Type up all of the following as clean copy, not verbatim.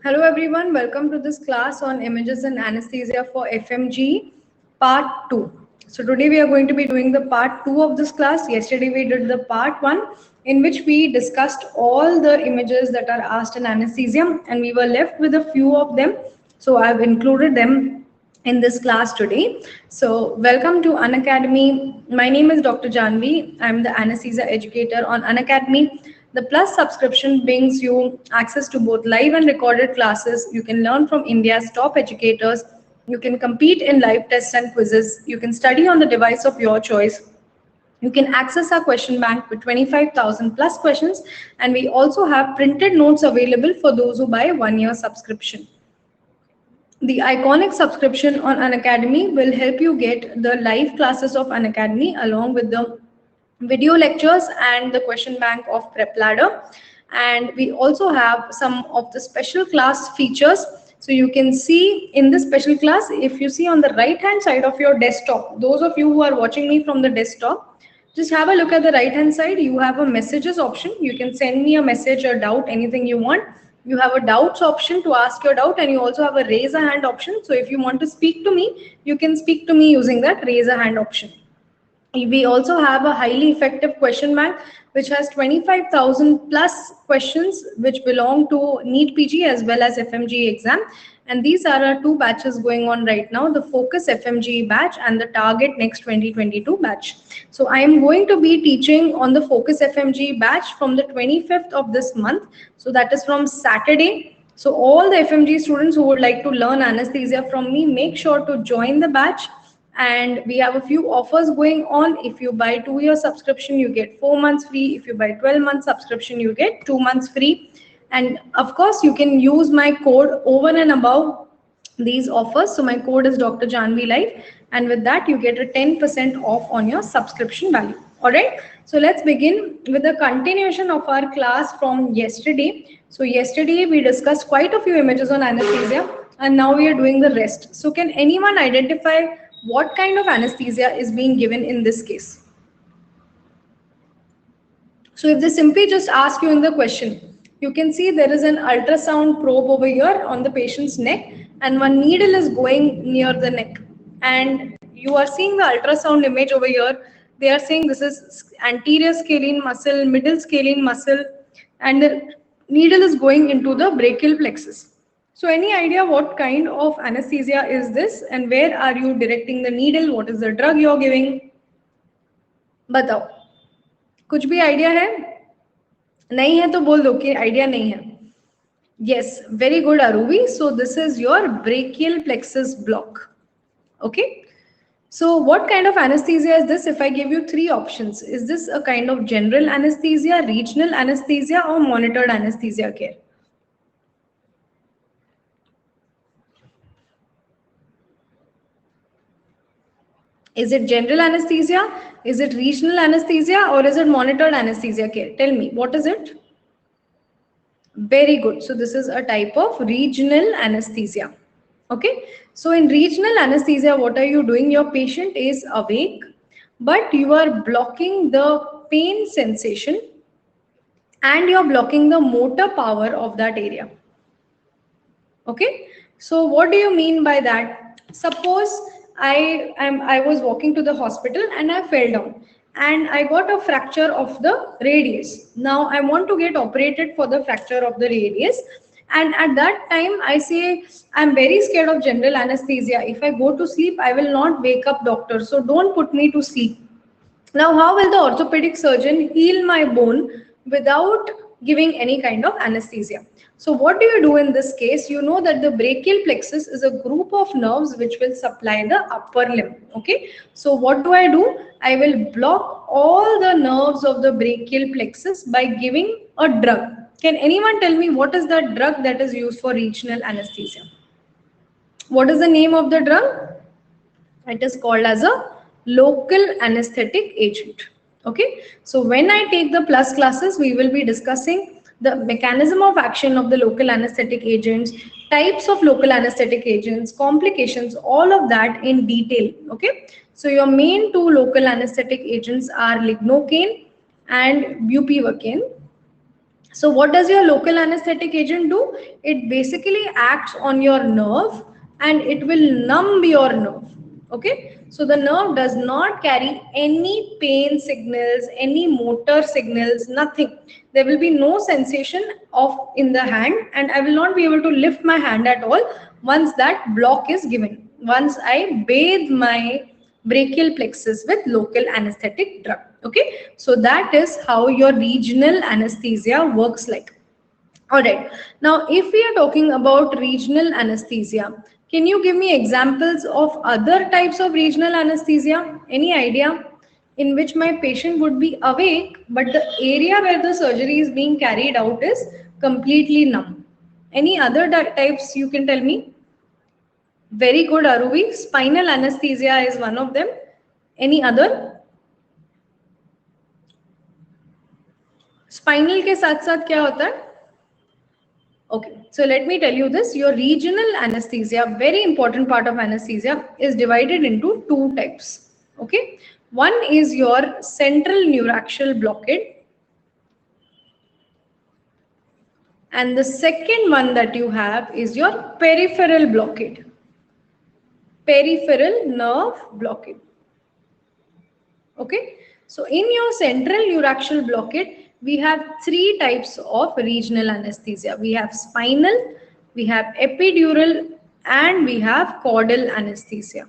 Hello everyone, welcome to this class on images and anesthesia for FMG part 2. So today we are going to be doing the part 2 of this class. Yesterday we did the part 1 in which we discussed all the images that are asked in anesthesia and we were left with a few of them. So I've included them in this class today. So welcome to Unacademy. My name is Dr. Janvi. I'm the anesthesia educator on Unacademy. The Plus subscription brings you access to both live and recorded classes. You can learn from India's top educators. You can compete in live tests and quizzes. You can study on the device of your choice. You can access our question bank with 25,000 plus questions. And we also have printed notes available for those who buy 1 year subscription. The iconic subscription on Unacademy will help you get the live classes of Unacademy along with the video lectures and the question bank of Prep Ladder. And we also have some of the special class features. So you can see in this special class, if you see on the right hand side of your desktop, those of you who are watching me from the desktop, just have a look at the right hand side. You have a messages option. You can send me a message or doubt, anything you want. You have a doubts option to ask your doubt, and you also have a raise a hand option. So if you want to speak to me, you can speak to me using that raise a hand option. We also have a highly effective question bank which has 25,000 plus questions which belong to NEET PG as well as FMG exam. And these are our two batches going on right now, the Focus FMG batch and the Target Next 2022 batch. So I am going to be teaching on the Focus FMG batch from the 25th of this month. So that is from Saturday. So all the FMG students who would like to learn anesthesia from me, make sure to join the batch. And we have a few offers going on. If you buy 2 year subscription, you get 4 months free. If you buy 12-month subscription, you get 2 months free. And of course, you can use my code over and above these offers. So my code is Dr. Janvi Live. And with that, you get a 10% off on your subscription value. All right. So let's begin with the continuation of our class from yesterday. So yesterday, we discussed quite a few images on anesthesia. And now we are doing the rest. So can anyone identify what kind of anesthesia is being given in this case? So if they simply just ask you in the question, you can see there is an ultrasound probe over here on the patient's neck and one needle is going near the neck. And you are seeing the ultrasound image over here. They are saying this is anterior scalene muscle, middle scalene muscle, and the needle is going into the brachial plexus. So any idea what kind of anesthesia is this and where are you directing the needle? What is the drug you're giving? बताओ, कुछ भी idea है? नहीं है तो बोल दो कि idea नहीं है. Yes, very good Aruvi. So this is your brachial plexus block. Okay. So what kind of anesthesia is this? If I give you three options, is this a kind of general anesthesia, regional anesthesia or monitored anesthesia care? Is it general anesthesia? Is it regional anesthesia or is it monitored anesthesia care? Tell me, what is it? Very good. So this is a type of regional anesthesia. Okay. So in regional anesthesia, what are you doing? Your patient is awake, but you are blocking the pain sensation and you're blocking the motor power of that area. Okay. So what do you mean by that? Suppose I was walking to the hospital and I fell down and I got a fracture of the radius. Now I want to get operated for the fracture of the radius. And at that time, I say, I'm very scared of general anesthesia. If I go to sleep, I will not wake up doctor. So don't put me to sleep. Now, how will the orthopedic surgeon heal my bone without giving any kind of anesthesia? So what do you do in this case? You know that the brachial plexus is a group of nerves which will supply the upper limb. Okay. So what do? I will block all the nerves of the brachial plexus by giving a drug. Can anyone tell me what is that drug that is used for regional anesthesia? What is the name of the drug? It is called as a local anesthetic agent. Okay. So when I take the plus classes, we will be discussing the mechanism of action of the local anesthetic agents, types of local anesthetic agents, complications, all of that in detail. Okay. So your main two local anesthetic agents are lignocaine and bupivacaine. So what does your local anesthetic agent do? It basically acts on your nerve and it will numb your nerve. Okay. So the nerve does not carry any pain signals, any motor signals, nothing. There will be no sensation of in the hand, and I will not be able to lift my hand at all once that block is given. Once I bathe my brachial plexus with local anesthetic drug. Okay, so that is how your regional anesthesia works like. All right, now if we are talking about regional anesthesia, can you give me examples of other types of regional anesthesia? Any idea? In which my patient would be awake but the area where the surgery is being carried out is completely numb. Any other types you can tell me? Very good, Aruvi. Spinal anesthesia is one of them. Any other? Spinal के साथ साथ क्या होता है? Okay, so let me tell you this. Your regional anesthesia, very important part of anesthesia, is divided into two types. Okay, one is your central neuraxial blockade, and the second one that you have is your peripheral blockade. Peripheral nerve blockade. Okay, so in your central neuraxial blockade, we have three types of regional anesthesia. We have spinal, we have epidural, and we have caudal anesthesia.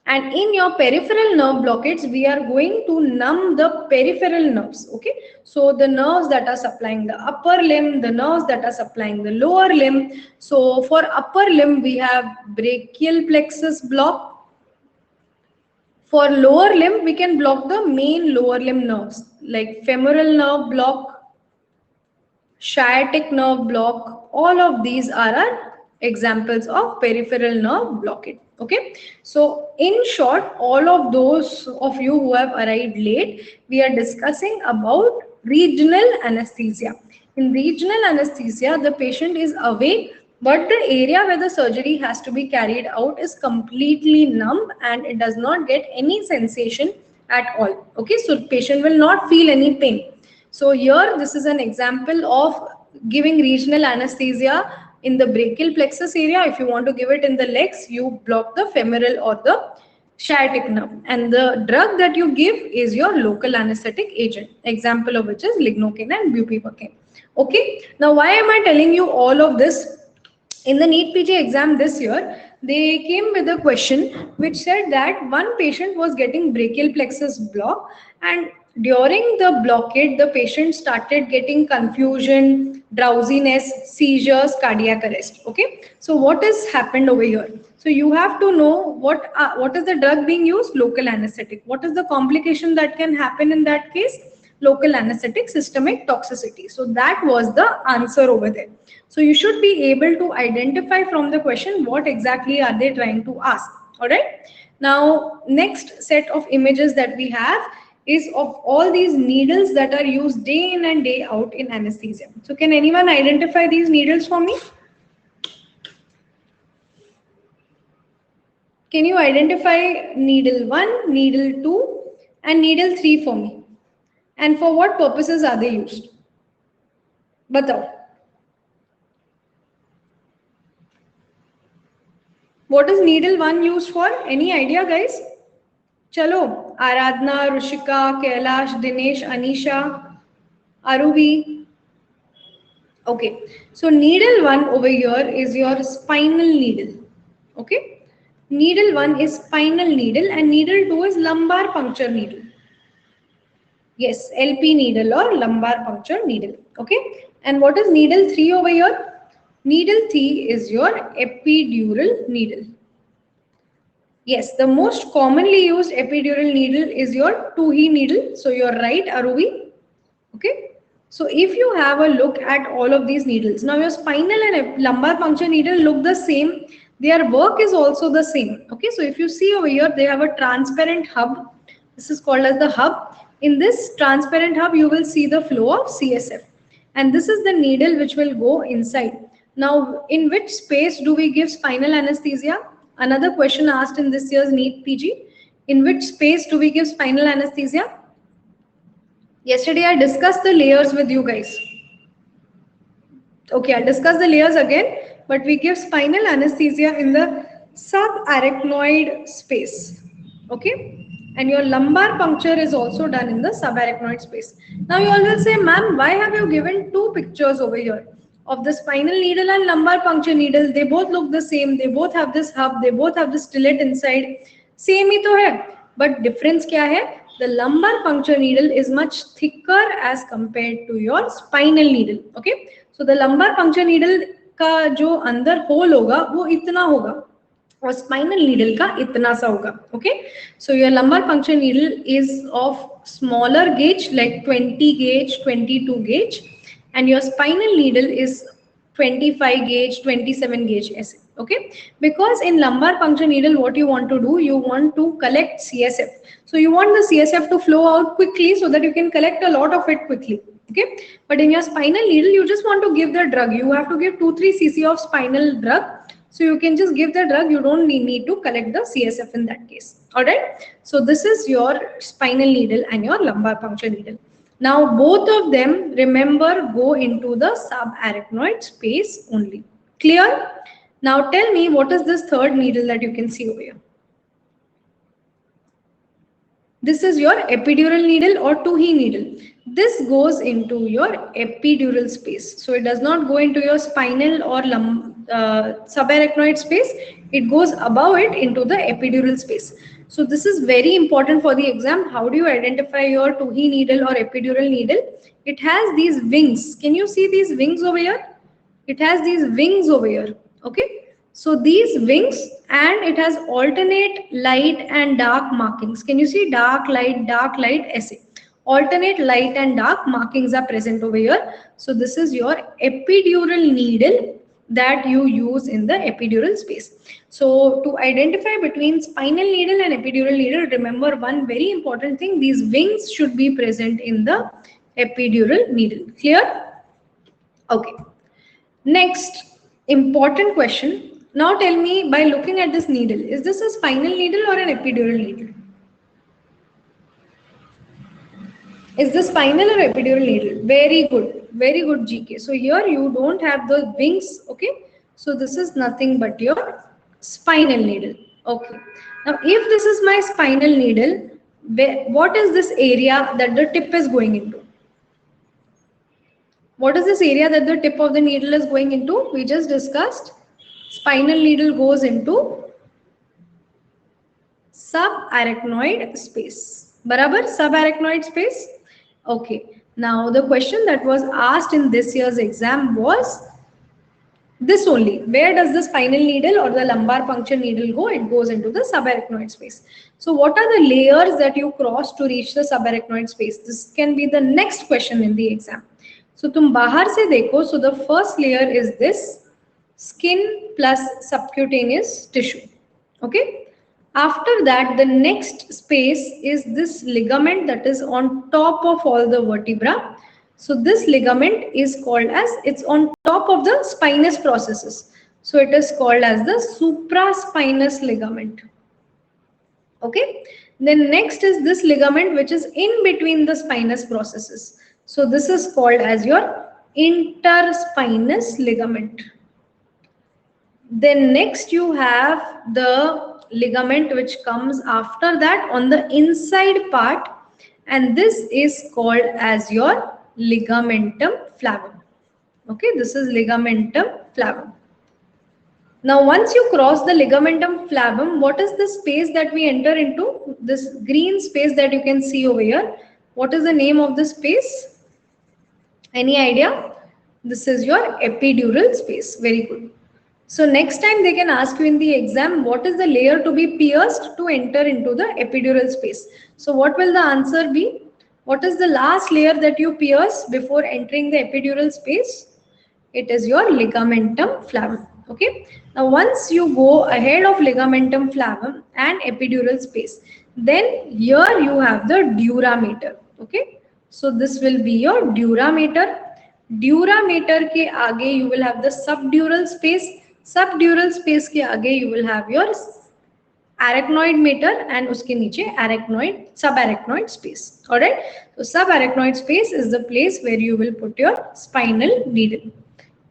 And in your peripheral nerve blockades, we are going to numb the peripheral nerves. Okay, so the nerves that are supplying the upper limb, the nerves that are supplying the lower limb. So for upper limb, we have brachial plexus block. For lower limb, we can block the main lower limb nerves like femoral nerve block, sciatic nerve block. All of these are our examples of peripheral nerve blockade. Okay, so in short, all of those of you who have arrived late, we are discussing about regional anesthesia. In regional anesthesia, the patient is awake, but the area where the surgery has to be carried out is completely numb and it does not get any sensation at all. Okay, so patient will not feel any pain. So here, this is an example of giving regional anesthesia in the brachial plexus area. If you want to give it in the legs, you block the femoral or the sciatic nerve. And the drug that you give is your local anesthetic agent, example of which is lignocaine and bupivacaine. Okay, now why am I telling you all of this? In the NEET PG exam this year, they came with a question which said that one patient was getting brachial plexus block, and during the blockade, the patient started getting confusion, drowsiness, seizures, cardiac arrest. Okay, so what has happened over here? So you have to know what is the drug being used? Local anesthetic. What is the complication that can happen in that case? Local anesthetic, systemic toxicity. So that was the answer over there. So you should be able to identify from the question what exactly are they trying to ask. All right. Now, next set of images that we have is of all these needles that are used day in and day out in anesthesia. So can anyone identify these needles for me? Can you identify needle 1, needle 2 and needle 3 for me? And for what purposes are they used? Batao. What is needle 1 used for? Any idea, guys? Chalo, Aradhna, Rushika, Kailash, Dinesh, Anisha, Aruvi. Okay, so needle 1 over here is your spinal needle. Okay, needle 1 is spinal needle and needle 2 is lumbar puncture needle. Yes, LP needle or lumbar puncture needle. Okay, and what is needle 3 over here? Needle 3 is your epidural needle. Yes, the most commonly used epidural needle is your Tuhi needle. So you're right, Aruvi. Okay. So if you have a look at all of these needles, now your spinal and lumbar puncture needle look the same. Their work is also the same. Okay. So if you see over here, they have a transparent hub. This is called as the hub. In this transparent hub, you will see the flow of CSF. And this is the needle which will go inside. Now, in which space do we give spinal anesthesia? Another question asked in this year's NEET PG. In which space do we give spinal anesthesia? Yesterday I discussed the layers with you guys. Okay, I'll discuss the layers again, but we give spinal anesthesia in the subarachnoid space. Okay, and your lumbar puncture is also done in the subarachnoid space. Now you all will say, ma'am, why have you given two pictures over here of the spinal needle and lumbar puncture needle? They both look the same, they both have this hub, they both have this tillet inside. Same ही तो है, but difference क्या है? The lumbar puncture needle is much thicker as compared to your spinal needle. Okay, so the lumbar puncture needle का जो अंदर whole होगा वो इतना होगा और स्पाइनल नीडल का इतना सा होगा. Okay, so your lumbar puncture needle is of smaller gauge like 20 gauge, 22 gauge, and your spinal needle is 25 gauge, 27 gauge ऐसे. Okay, because in lumbar puncture needle what you want to do, you want to collect CSF, so you want the CSF to flow out quickly so that you can collect a lot of it quickly. Okay, but in your spinal needle you just want to give the drug, you have to give 2-3 cc of spinal drug, so you can just give the drug, you don't need to collect the CSF in that case. All right, so this is your spinal needle and your lumbar puncture needle. Now both of them, remember, go into the subarachnoid space only. Clear? Now tell me, what is this third needle that you can see over here? This is your epidural needle or Tuhi needle. This goes into your epidural space. So it does not go into your spinal or subarachnoid space. It goes above it into the epidural space. So this is very important for the exam. How do you identify your Tuhi needle or epidural needle? It has these wings. Can you see these wings over here? It has these wings over here. Okay. So these wings, and it has alternate light and dark markings. Can you see dark light, essay? Alternate light and dark markings are present over here. So this is your epidural needle that you use in the epidural space. So to identify between spinal needle and epidural needle, remember one very important thing, these wings should be present in the epidural needle. Clear? Okay. Next important question. Now tell me, by looking at this needle, is this a spinal needle or an epidural needle? Is this spinal or epidural needle? Very good GK. So here you don't have the wings, okay? So this is nothing but your spinal needle. Okay. Now if this is my spinal needle, what is this area that the tip is going into? What is this area that the tip of the needle is going into? We just discussed. Spinal needle goes into subarachnoid space. Barabar? Subarachnoid space? Okay. Now the question that was asked in this year's exam was this only. Where does the spinal needle or the lumbar puncture needle go? It goes into the subarachnoid space. So what are the layers that you cross to reach the subarachnoid space? This can be the next question in the exam. So तुम बाहर से देखो. So the first layer is this skin plus subcutaneous tissue. Okay. After that, the next space is this ligament that is on top of all the vertebra. So this ligament is called as, it's on top of the spinous processes. So it is called as the supraspinous ligament. Okay. Then next is this ligament which is in between the spinous processes. So this is called as your interspinous ligament. Then next you have the ligament which comes after that on the inside part, and this is called as your ligamentum flavum. Okay, this is ligamentum flavum. Now once you cross the ligamentum flavum, what is the space that we enter into? This green space that you can see over here. What is the name of this space? Any idea? This is your epidural space. Very good. So next time they can ask you in the exam, what is the layer to be pierced to enter into the epidural space? So what will the answer be? What is the last layer that you pierce before entering the epidural space? It is your ligamentum flavum. Okay. Now once you go ahead of ligamentum flavum and epidural space, then here you have the durameter. Okay. So this will be your durameter. Durameter ke aage you will have the subdural space. Subdural space ke aage you will have your arachnoid mater and uske niche arachnoid, subarachnoid space. All right. So subarachnoid space is the place where you will put your spinal needle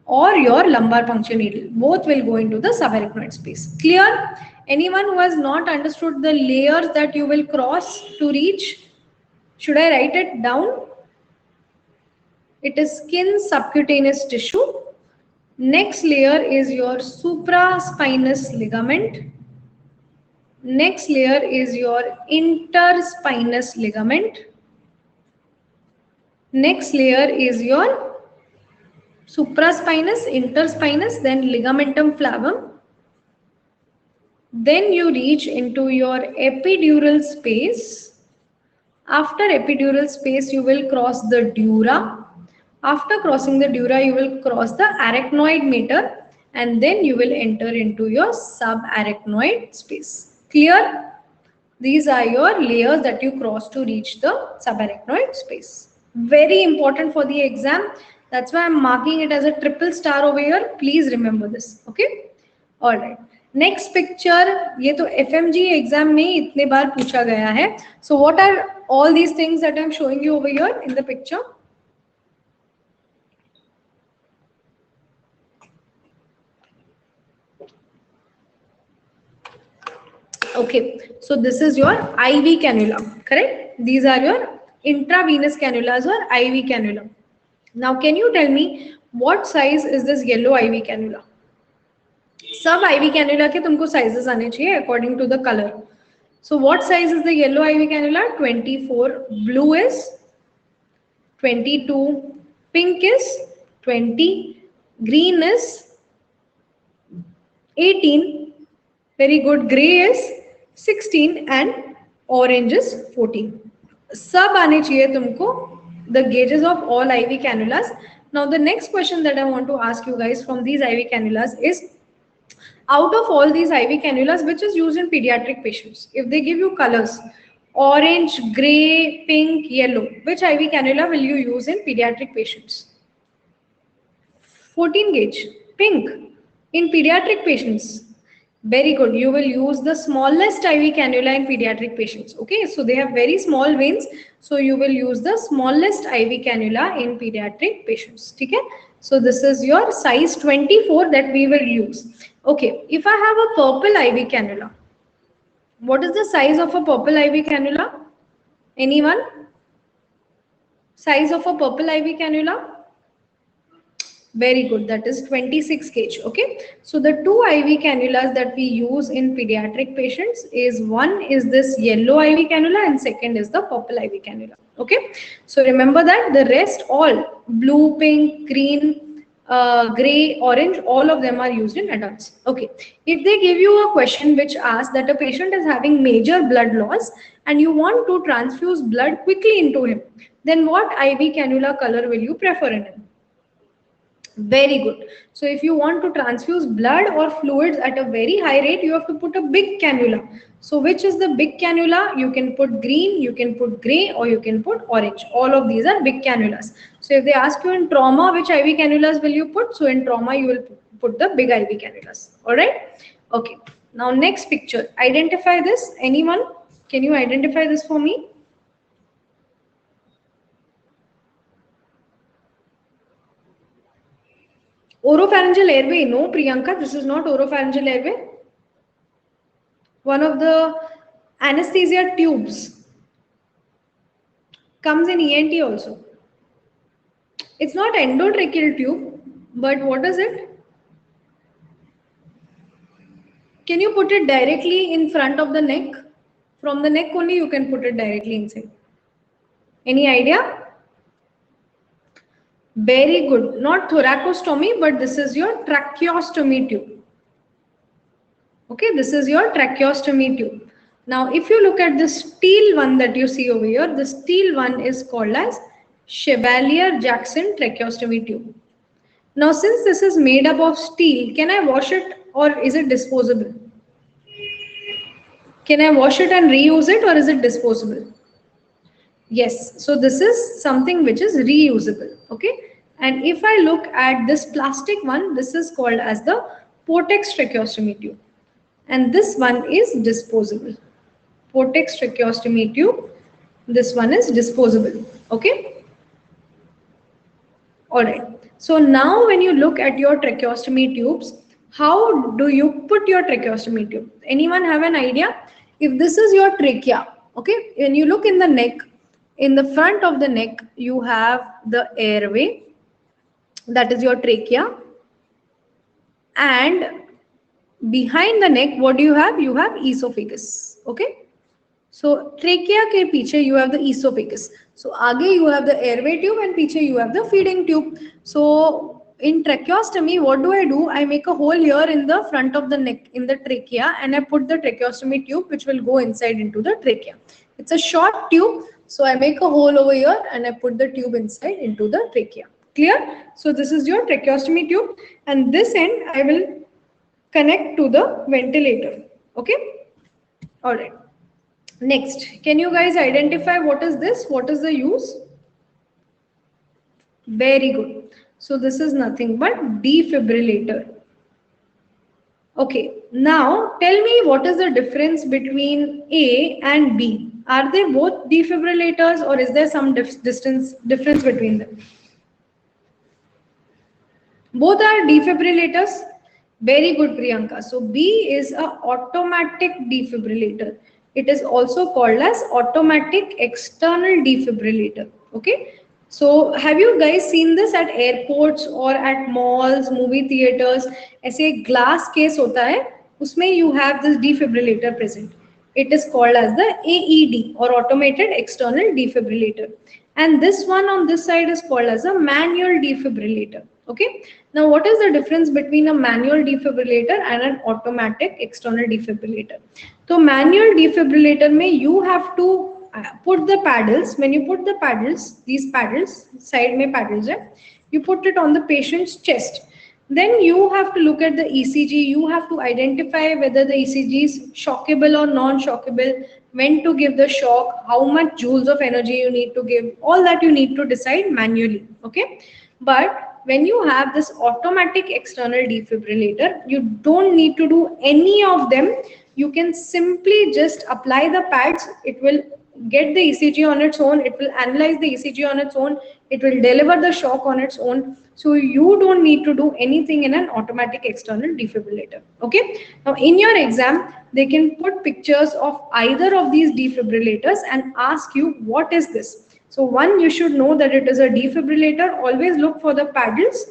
or your lumbar puncture needle. Both will go into the subarachnoid space. Clear? Anyone who has not understood the layers that you will cross to reach? Should I write it down? It is skin, subcutaneous tissue. Next layer is your supraspinous ligament. Next layer is your interspinous ligament. Next layer is your supraspinous, interspinous, then ligamentum flavum. Then you reach into your epidural space. After epidural space, you will cross the dura. After crossing the dura, you will cross the arachnoid mater, and then you will enter into your subarachnoid space. Clear? These are your layers that you cross to reach the subarachnoid space. Very important for the exam. That's why I'm marking it as a triple star over here. Please remember this. Okay? All right. Next picture. ये तो FMG exam में इतने बार पूछा गया है. So what are all these things that I'm showing you over here in the picture? Okay, so this is your IV cannula, correct? These are your intravenous cannulas or IV cannula. Now, can you tell me what size is this yellow IV cannula? Sub IV cannula के तुमको sizes आने चाहिए according to the color. So, what size is the yellow IV cannula? 24. Blue is 22. Pink is 20. Green is 18. Very good. Gray is 16 and orange is 14. सब आने चाहिए तुमको the gauges of all IV cannulas. Now the next question that I want to ask you guys from these IV cannulas is, out of all these IV cannulas, which is used in pediatric patients? If they give you colors, orange, gray, pink, yellow, which IV cannula will you use in pediatric patients? 14 gauge, pink, in pediatric patients. Very good. You will use the smallest IV cannula in pediatric patients. Okay, so they have very small veins. So you will use the smallest IV cannula in pediatric patients. Okay, so this is your size 24 that we will use. Okay, if I have a purple IV cannula, what is the size of a purple IV cannula? Anyone? Size of a purple IV cannula? Very good, that is 26 gauge. Okay, so the two IV cannulas that we use in pediatric patients is, one is this yellow IV cannula and second is the purple IV cannula. Okay, so remember that the rest all blue, pink, green, gray, orange, all of them are used in adults. Okay, if they give you a question which asks that a patient is having major blood loss and you want to transfuse blood quickly into him, then what IV cannula color will you prefer in him? Very good. So if you want to transfuse blood or fluids at a very high rate, you have to put a big cannula. So which is the big cannula? You can put green, you can put gray, or you can put orange. All of these are big cannulas. So if they ask you in trauma, which IV cannulas will you put? So in trauma, you will put the big IV cannulas. All right. Okay. Now next picture. Identify this. Anyone? Can you identify this for me? Oropharyngeal airway. No, Priyanka, this is not oropharyngeal airway. One of the anesthesia tubes comes in ENT also. It's not endotracheal tube, but what is it? Can you put it directly in front of the neck? From the neck only you can put it directly inside. Any idea? Very good. Not thoracostomy, but this is your tracheostomy tube. Okay, this is your tracheostomy tube. Now, if you look at the steel one that you see over here, the steel one is called as Chevalier-Jackson tracheostomy tube. Now, since this is made up of steel, can I wash it or is it disposable? Can I wash it and reuse it or is it disposable? Yes, so this is something which is reusable. Okay, and if I look at this plastic one, this is called as the Portex tracheostomy tube. and this one is disposable. Vortex tracheostomy tube, this one is disposable. Okay. All right. So now when you look at your tracheostomy tubes, how do you put your tracheostomy tube? Anyone have an idea? If this is your trachea, okay, when you look in the neck, in the front of the neck, you have the airway, that is your trachea, and behind the neck, what do you have? You have esophagus, okay? So trachea के पीछे you have the esophagus. So आगे you have the airway tube and पीछे you have the feeding tube. So in tracheostomy, what do? I make a hole here in the front of the neck, in the trachea, and I put the tracheostomy tube which will go inside into the trachea. It's a short tube, so I make a hole over here and I put the tube inside into the trachea. Clear? So this is your tracheostomy tube, and this end I will connect to the ventilator. Okay? All right. Next, can you guys identify what is this? What is the use? Very good. So this is nothing but defibrillator. Okay, now tell me what is the difference between A and B? Are they both defibrillators, or is there some difference between them? Both are defibrillators. Very good, Priyanka. So B is a automatic defibrillator. It is also called as automatic external defibrillator. Okay. So have you guys seen this at airports or at malls, movie theaters? ऐसे एक glass case होता है, उसमें you have this defibrillator present. It is called as the AED, or automated external defibrillator. And this one on this side is called as a manual defibrillator. Okay. Now, what is the difference between a manual defibrillator and an automatic external defibrillator? So, manual defibrillator mein you have to put the paddles. When you put the paddles, these paddles, side mein paddles hai, you put it on the patient's chest. Then you have to look at the ECG. You have to identify whether the ECG is shockable or non-shockable, when to give the shock, how much joules of energy you need to give. All that you need to decide manually. Okay. But when you have this automatic external defibrillator, you don't need to do any of them. You can simply just apply the pads. It will get the ECG on its own. It will analyze the ECG on its own. It will deliver the shock on its own. So you don't need to do anything in an automatic external defibrillator. Okay. Now in your exam, they can put pictures of either of these defibrillators and ask you, what is this? So one, you should know that it is a defibrillator. Always look for the paddles,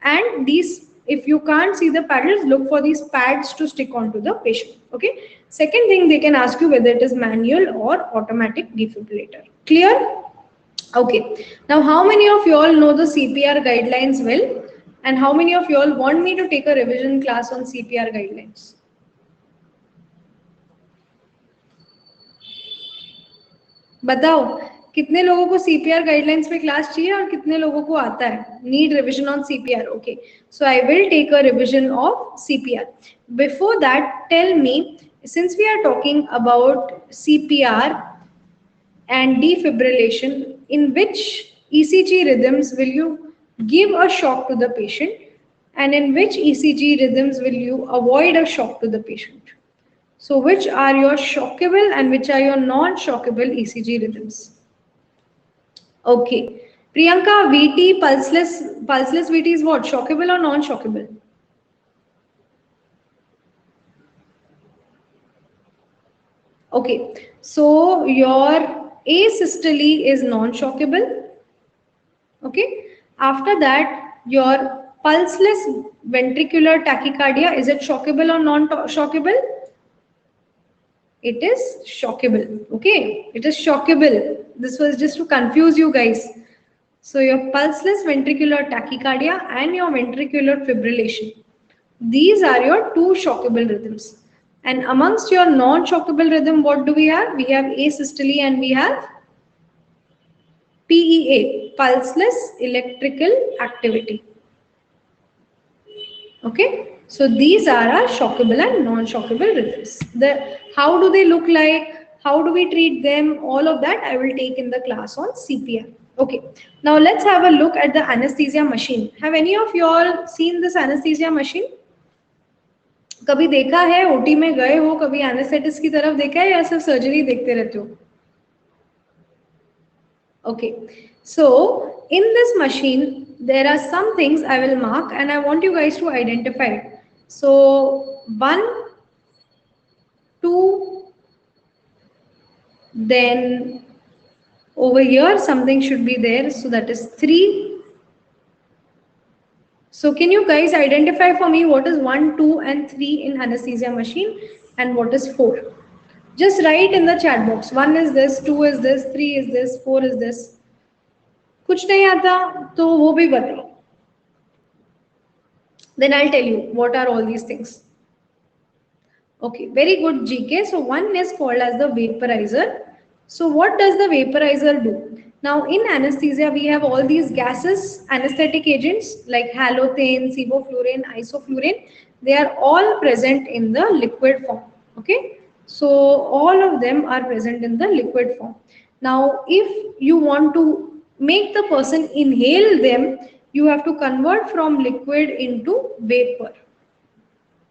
and these, if you can't see the paddles, look for these pads to stick onto the patient. Okay. Second thing, they can ask you whether it is manual or automatic defibrillator. Clear? Okay. Now, how many of you all know the CPR guidelines well? And how many of you all want me to take a revision class on CPR guidelines? बताओ कितने लोगों को CPR guidelines पे class चाहिए और कितने लोगों को आता है? Need revision on CPR. Okay, so I will take a revision of CPR. Before that, tell me, since we are talking about CPR and defibrillation, in which ECG rhythms will you give a shock to the patient, and in which ECG rhythms will you avoid a shock to the patient? So which are your shockable and which are your non-shockable ECG rhythms? Okay. Priyanka, VT, pulseless VT is what? Shockable or non-shockable? Okay. So your asystole is non-shockable. Okay. After that, your pulseless ventricular tachycardia, is it shockable or non-shockable? It is shockable. Okay, it is shockable. This was just to confuse you guys. So your pulseless ventricular tachycardia and your ventricular fibrillation, these are your two shockable rhythms. And amongst your non-shockable rhythm, what do we have? We have asystole and we have PEA, pulseless electrical activity. Okay. So these are our shockable and non-shockable rhythms. How do they look like? How do we treat them? All of that I will take in the class on CPR. Okay. Now let's have a look at the anesthesia machine. Have any of you all seen this anesthesia machine? कभी देखा है, OT में गए हो, कभी anaesthetist की तरफ देखा है या सिर्फ सर्जरी देखते रहते हो? Okay, so in this machine there are some things I will mark and I want you guys to identify it. So 1, 2, then over here something should be there, so that is 3. So can you guys identify for me what is 1, 2 and 3 in anesthesia machine and what is 4? Just write in the chat box. 1 is this, 2 is this, 3 is this, 4 is this. कुछ नहीं आता तो वो भी बताओ. Then I'll tell you what are all these things. Okay, very good GK. So one is called as the vaporizer. So what does the vaporizer do? Now in anesthesia, we have all these gases, anesthetic agents like halothane, sevoflurane, isoflurane. They are all present in the liquid form. Okay, so all of them are present in the liquid form. Now, if you want to make the person inhale them, you have to convert from liquid into vapor.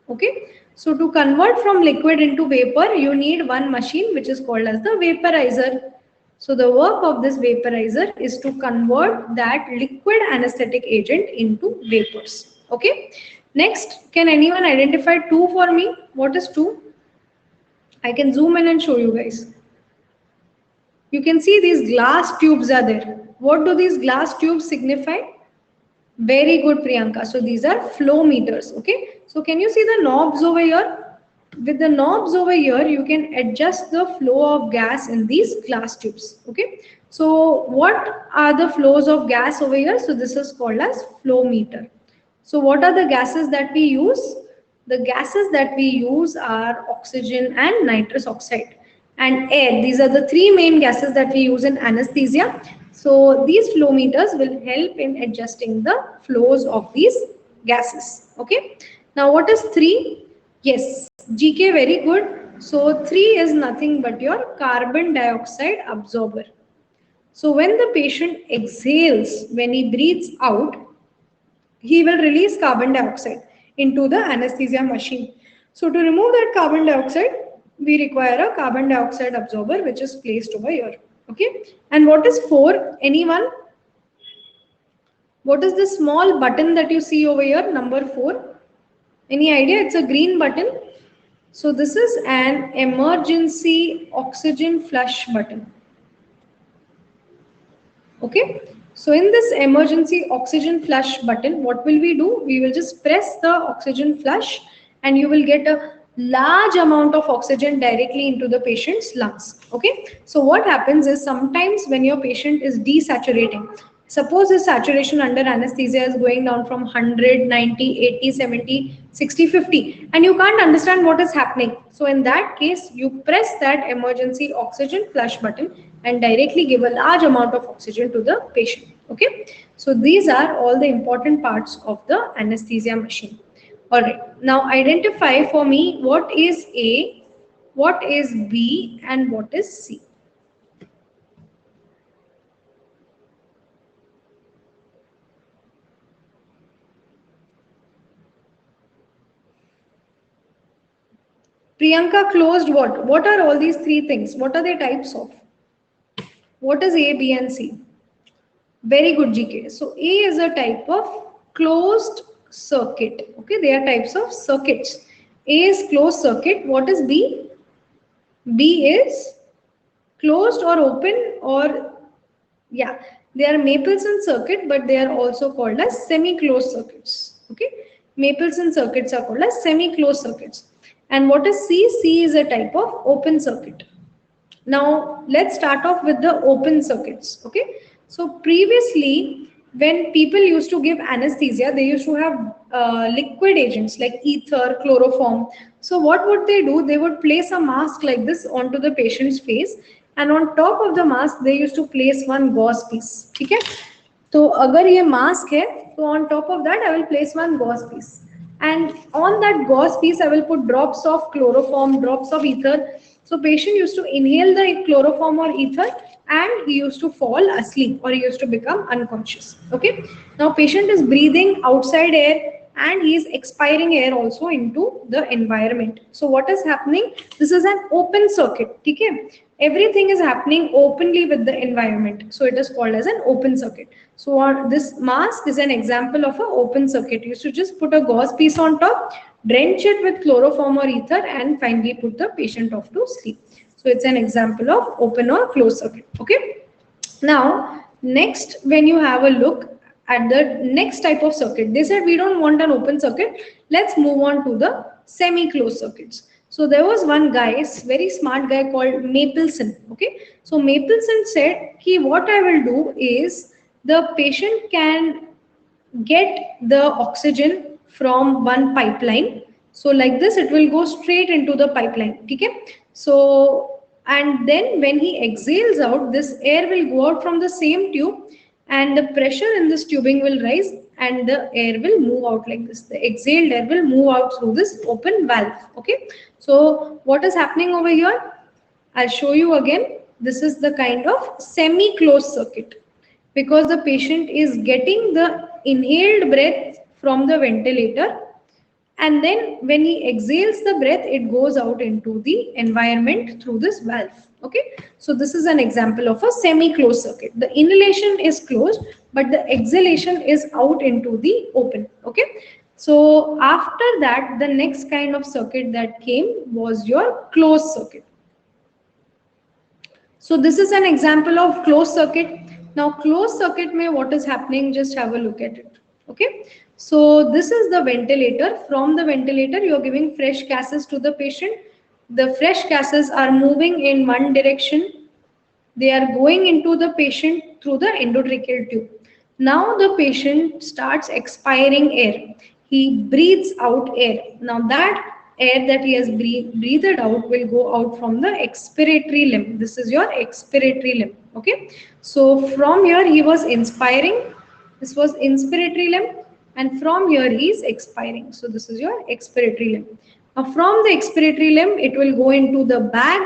Okay, so to convert from liquid into vapor, you need one machine which is called as the vaporizer. So the work of this vaporizer is to convert that liquid anesthetic agent into vapors. Okay, next, can anyone identify 2 for me? What is 2? I can zoom in and show you guys. You can see these glass tubes are there. What do these glass tubes signify? Very good, Priyanka. So these are flow meters. Okay. So can you see the knobs over here? With the knobs over here, you can adjust the flow of gas in these glass tubes. Okay. So what are the flows of gas over here? So this is called as flow meter. So what are the gases that we use? The gases that we use are oxygen and nitrous oxide and air. These are the 3 main gases that we use in anesthesia. So these flow meters will help in adjusting the flows of these gases. Okay. Now what is 3? Yes, GK, very good. So 3 is nothing but your carbon dioxide absorber. So when the patient exhales, when he breathes out, he will release carbon dioxide into the anesthesia machine. So to remove that carbon dioxide, we require a carbon dioxide absorber which is placed over here. Okay. And what is 4? Anyone? What is this small button that you see over here, number 4? Any idea? It's a green button. So this is an emergency oxygen flush button. Okay. So in this emergency oxygen flush button, what will we do? We will just press the oxygen flush and you will get a large amount of oxygen directly into the patient's lungs. Okay. So what happens is sometimes when your patient is desaturating, suppose his saturation under anesthesia is going down from 100, 90, 80, 70, 60, 50, and you can't understand what is happening. So in that case, you press that emergency oxygen flush button and directly give a large amount of oxygen to the patient. Okay. So these are all the important parts of the anesthesia machine. All right. Now identify for me what is A, what is B, and what is C. Priyanka closed what? What are all these 3 things? What are they types of? What is A, B, and C? Very good, GK. So A is a type of closed circuit. Okay, they are types of circuits. A is closed circuit. What is B? B is closed or open, or yeah, they are Mapleson circuit, but they are also called as semi-closed circuits. Okay, Mapleson circuits are called as semi-closed circuits. And what is C? C is a type of open circuit. Now let's start off with the open circuits. Okay, so previously when people used to give anesthesia, they used to have liquid agents like ether, chloroform. So what would they do? They would place a mask like this onto the patient's face, and on top of the mask they used to place one gauze piece. Okay, so अगर ये mask है, so on top of that I will place one gauze piece, and on that gauze piece I will put drops of chloroform, drops of ether. So patient used to inhale the chloroform or ether and he used to fall asleep or he used to become unconscious. Okay. Now patient is breathing outside air. and he is expiring air also into the environment. So what is happening? This is an open circuit. Okay? Everything is happening openly with the environment. So it is called as an open circuit. So this mask is an example of an open circuit. You should just put a gauze piece on top, drench it with chloroform or ether, and finally put the patient off to sleep. So it's an example of open or closed circuit. Okay. Now, next, when you have a look at the next type of circuit, they said we don't want an open circuit. Let's move on to the semi-closed circuits. So there was one guy, very smart guy called Mapleson. Okay. So Mapleson said, "Ki what I will do is the patient can get the oxygen from one pipeline. So like this, it will go straight into the pipeline. Okay? So, and then when he exhales out, this air will go out from the same tube and the pressure in this tubing will rise and the air will move out like this. The exhaled air will move out through this open valve. Okay? So what is happening over here? I'll show you again. This is the kind of semi-closed circuit, because the patient is getting the inhaled breath from the ventilator, and then when he exhales the breath, it goes out into the environment through this valve. Okay, so this is an example of a semi-closed circuit. The inhalation is closed, but the exhalation is out into the open. Okay, so after that, the next kind of circuit that came was your closed circuit. So this is an example of closed circuit. Now closed circuit mein what is happening, just have a look at it. Okay. So this is the ventilator. From the ventilator you are giving fresh gases to the patient. The fresh gases are moving in one direction. They are going into the patient through the endotracheal tube. Now the patient starts expiring air. He breathes out air. Now that air that he has breathed out will go out from the expiratory limb. This is your expiratory limb. Okay. So from here he was inspiring. This was inspiratory limb, and from here he is expiring. So this is your expiratory limb. Now from the expiratory limb it will go into the bag.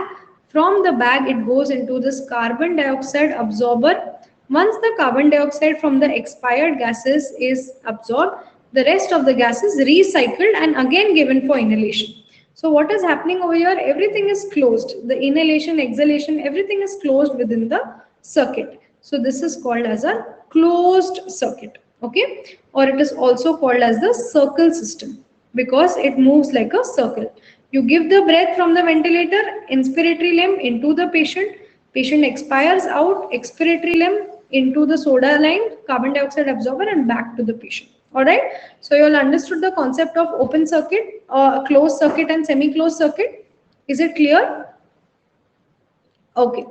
From the bag it goes into this carbon dioxide absorber. Once the carbon dioxide from the expired gases is absorbed, the rest of the gas is recycled and again given for inhalation. So what is happening over here? Everything is closed. The inhalation, exhalation, everything is closed within the circuit. So this is called as a closed circuit. Okay, or it is also called as the circle system because it moves like a circle. You give the breath from the ventilator, inspiratory limb into the patient. Patient expires out, expiratory limb into the soda line, carbon dioxide absorber, and back to the patient. All right. So you all understood the concept of open circuit, closed circuit, and semi-closed circuit. Is it clear? Okay.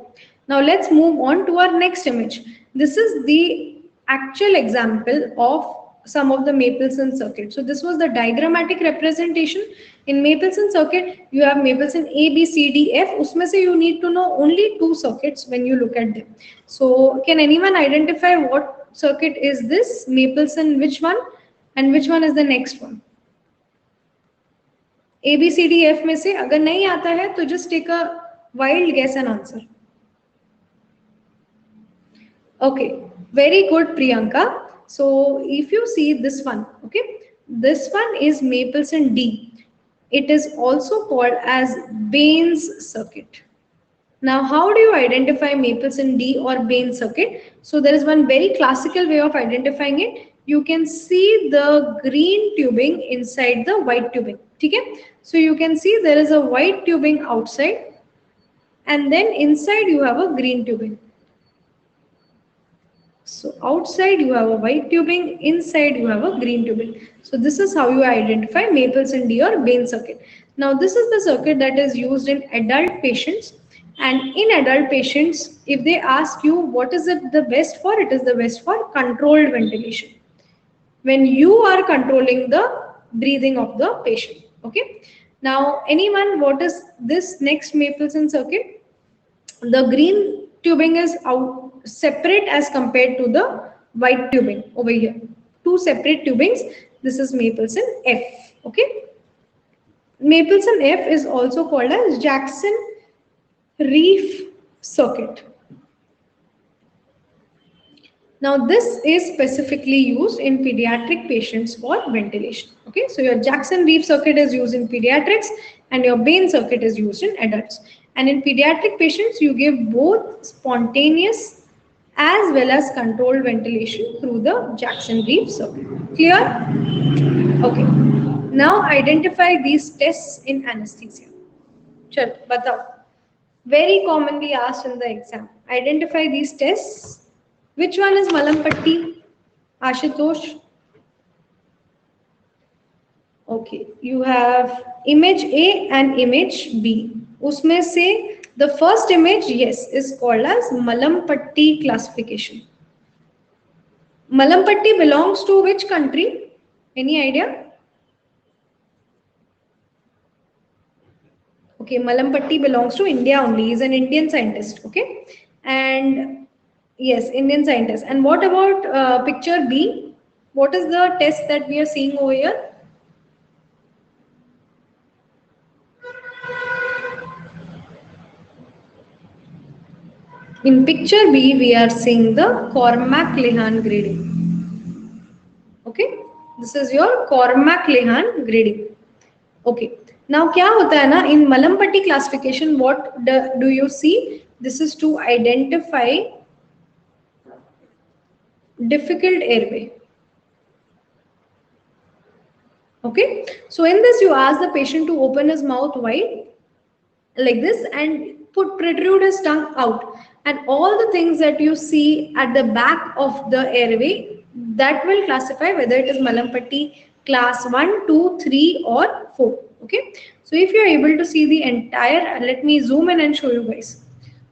Now let's move on to our next image. This is the actual example of some of the Mapleson circuit. So this was the diagrammatic representation. In Mapleson circuit, you have Mapleson A, B, C, D, F. Usme se you need to know only two circuits when you look at them. So can anyone identify what circuit is this? Mapleson which one? And which one is the next one? A, B, C, D, F में से अगर नहीं आता है तो just take a wild guess and answer. Okay, very good, Priyanka. So if you see this one, okay, this one is Mapleson D. It is also called as Bain's circuit. Now, how do you identify Mapleson D or Bain circuit? So there is one very classical way of identifying it. You can see the green tubing inside the white tubing. Okay? So you can see there is a white tubing outside, and then inside you have a green tubing. So outside you have a white tubing, inside you have a green tubing. So this is how you identify Mapleson D or Bain circuit. Now this is the circuit that is used in adult patients, and in adult patients, if they ask you what is it the best for, it is the best for controlled ventilation. When you are controlling the breathing of the patient. Okay. Now anyone, what is this next Mapleson circuit? The green tubing is out separate as compared to the white tubing over here. Two separate tubings. This is Mapleson F. Okay. Mapleson F is also called as Jackson-Reef circuit. Now this is specifically used in pediatric patients for ventilation. Okay, so your Jackson-Reeve circuit is used in pediatrics and your Bain circuit is used in adults. And in pediatric patients, you give both spontaneous as well as controlled ventilation through the Jackson-Reeve circuit. Clear? Okay. Now identify these tests in anesthesia. Chal, batao. Very commonly asked in the exam. Identify these tests. Which one is Malampatti? Ashutosh? Okay, you have image A and image B. Usme se the first image, yes, is called as Malampatti classification. Malampatti belongs to which country? Any idea? Okay, Malampatti belongs to India only. He's an Indian scientist. Okay, and yes, Indian scientist. And what about picture B? What is the test that we are seeing over here? In picture B, we are seeing the Cormack-Lehan grading. Okay, this is your Cormack-Lehan grading. Okay, now क्या होता है ना in Malampatti classification? What do you see? This is to identify difficult airway. Okay, so in this you ask the patient to open his mouth wide like this and protrude his tongue out, and all the things that you see at the back of the airway, that will classify whether it is Malampatti class 1, 2, 3 or 4. Okay, so if you are able to see the entire, let me zoom in and show you guys.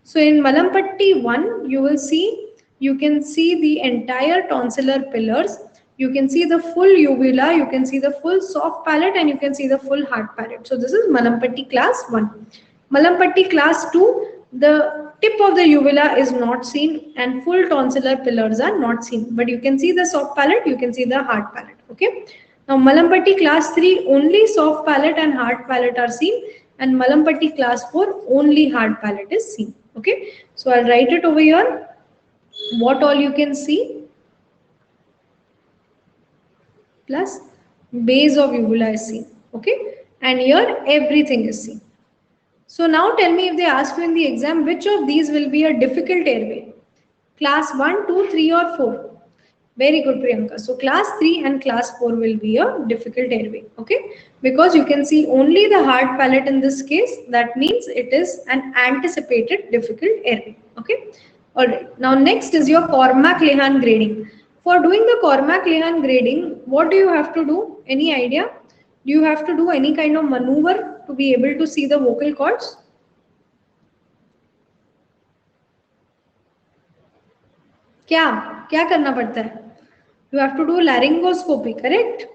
So in Malampatti 1, you can see the entire tonsillar pillars. You can see the full uvula, you can see the full soft palate, and you can see the full hard palate. So this is Malampatti class 1. Malampatti class 2, the tip of the uvula is not seen and full tonsillar pillars are not seen. But you can see the soft palate, you can see the hard palate. Okay. Now Malampatti class 3, only soft palate and hard palate are seen, and Malampatti class 4, only hard palate is seen. Okay. So I'll write it over here. What all you can see? Plus base of uvula is seen. Okay. And here everything is seen. So now tell me, if they ask you in the exam, which of these will be a difficult airway? Class 1, 2, 3 or 4? Very good, Priyanka. So class 3 and class 4 will be a difficult airway. Okay. Because you can see only the hard palate in this case. That means it is an anticipated difficult airway. Okay. Alright. Now next is your Cormack-Lehan grading. For doing the Cormack-Lehan grading, what do you have to do? Any idea? Do you have to do any kind of maneuver to be able to see the vocal cords? क्या करना पड़ता है? You have to do laryngoscopy, correct?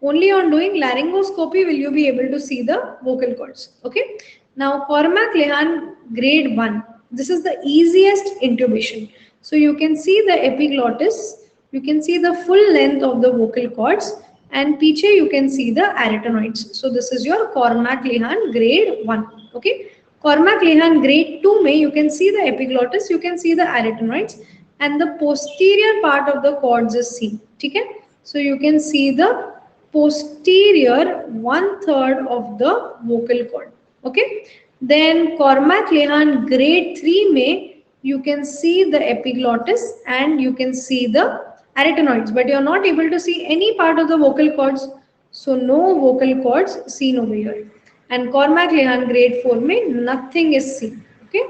Only on doing laryngoscopy will you be able to see the vocal cords. Okay. Now Cormack-Lehan grade 1. This is the easiest intubation. So you can see the epiglottis, you can see the full length of the vocal cords, and piche you can see the arytenoids. So this is your Cormack-Lehan grade 1. Okay. Cormack-Lehan grade 2 mein you can see the epiglottis, you can see the arytenoids, and the posterior part of the cords is seen. Okay. So you can see the posterior 1/3 of the vocal cord. Okay. Then Cormack-Lehan grade 3 mein you can see the epiglottis and you can see the arytenoids, but you are not able to see any part of the vocal cords. So no vocal cords seen over here. And Cormack-Lehan grade 4 mein nothing is seen. Okay.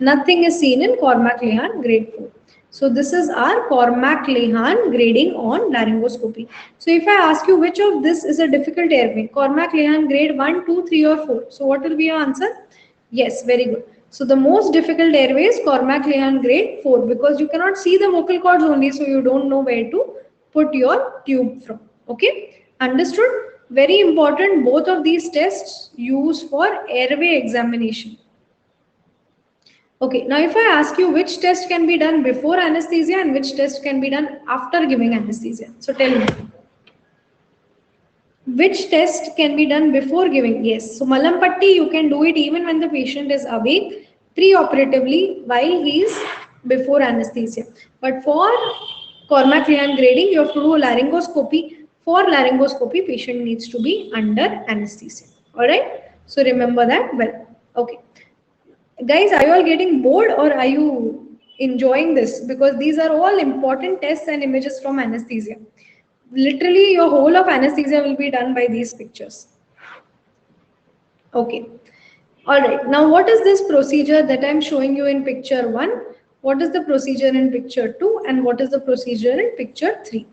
Nothing is seen in Cormack-Lehan grade 4. So this is our Cormack-Lehan grading on laryngoscopy. So if I ask you which of this is a difficult airway, Cormack-Lehan grade 1, 2, 3 or 4. So what will be your answer? Yes, very good. So the most difficult airway is Cormack-Lehan grade 4 because you cannot see the vocal cords only, so you don't know where to put your tube from. Okay, understood? Very important, both of these tests used for airway examination. Okay, now if I ask you which test can be done before anesthesia and which test can be done after giving anesthesia. So tell me. Which test can be done before giving? Yes. So Malampatti, you can do it even when the patient is awake, preoperatively while he is before anesthesia. But for Cormack-Ryan grading, you have to do laryngoscopy. For laryngoscopy, patient needs to be under anesthesia. All right. So remember that well. Okay. Guys, are you all getting bored or are you enjoying this? Because these are all important tests and images from anesthesia. Literally, your whole of anesthesia will be done by these pictures. Okay. All right. Now, what is this procedure that I'm showing you in picture 1? What is the procedure in picture 2? And what is the procedure in picture 3?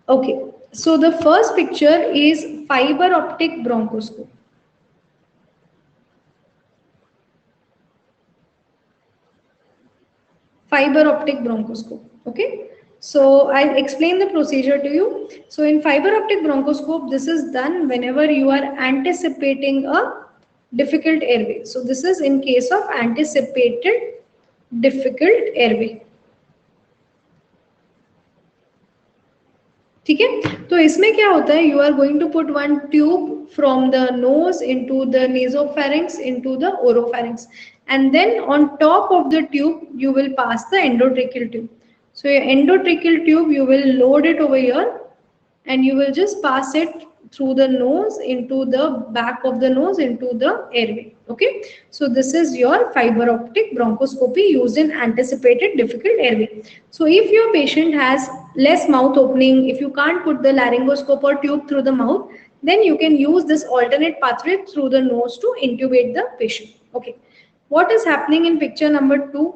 Okay. So, the first picture is fiber optic bronchoscope. Fiber optic bronchoscope. Okay. So I'll explain the procedure to you. So in fiber optic bronchoscope, this is done whenever you are anticipating a difficult airway. So this is in case of anticipated difficult airway. ठीक है, तो इसमें क्या होता है, you are going to put one tube from the nose into the nasopharynx into the oropharynx, and then on top of the tube you will pass the endotracheal tube. So your endotracheal tube, you will load it over here and you will just pass it through the nose into the back of the nose into the airway. Okay, so this is your fiber optic bronchoscopy used in anticipated difficult airway. So if your patient has less mouth opening, if you can't put the laryngoscope or tube through the mouth, then you can use this alternate pathway through the nose to intubate the patient. Okay, what is happening in picture number 2?